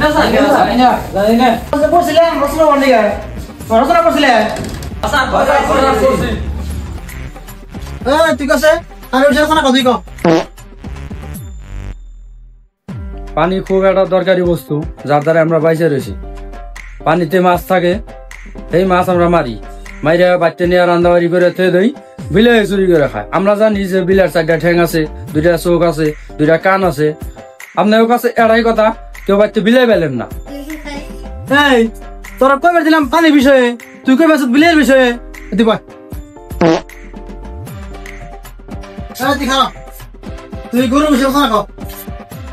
না স্যার জানি না পড়ছিলাম রচনা বন্দিকা রচনা পড়ছিলে স্যার পড়ছি ঠিক আছে আমি রচনা কই কো পানি খুব একটা দরকারি বস্তু যার দ্বারা আমরা বাইচে রয়েছি পানিতে মাছ থাকে এই মাছ আমরা মারি মাইরা বাচ্চা নিয়ে রান্দাবাড়ি করে থে দেই বিলে চুরি করে খায় আমরা জানি যে বিলের 4টা ঠ্যাং আছে 2টা চোখ আছে 2টা কান আছে আপনার কাছে এটাই কথা কেউ বাচ্চা বিলে পেলেন না এই তোরা কইবার দিলাম পানি বিষয়ে তুই কইবাস বিলের বিষয়ে দিবা তুই গরু বিষয়ে কথা কও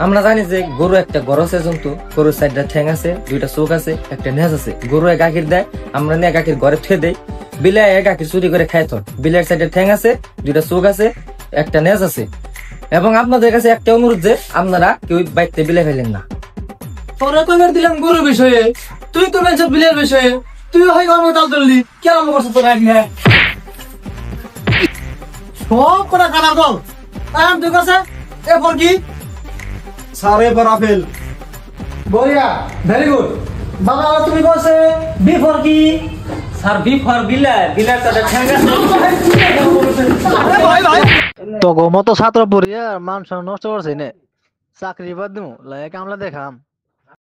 আমরা জানি যে গরু একটা গরসে জন্তু গরুর 4টা ঠ্যাং আছে 2টা চোখ আছে একটা নেজ আছে গরু গাখির দেয় আমরা নিয়ে গাখির ঘরে থুয়ে দেই বিলে গাখির চুরি করে খায় তোর বিলের 4টা ঠ্যাং আছে 2টা চোখ আছে একটা নেজ আছে এবং আপনাদের কাছে একটা অনুরোধ যে আপনারা কেউ বাইতে বিলে ফেলেন না তোরা কইবার দিলাম গরু বিষয়ে তুই তো বেঞ্চ বিলের বিষয়ে তুই হয় গরমে তাল ধরলি কেমন করছ তোরা একনে সব করে কালা দল আম তুই কাছে এ ফোন কি সারে ফর আপেল বড়িয়া ভেরি গুড বাবা তুমি বসে বি ফর কি স্যার বি ফর বিলার 4টা ঠ্যাং আছে তো গো মতো ছাত্র পড়িয়া মান নষ্ট করছে নে চাকরি বাদ দিমু লাগে কামলা দেখাম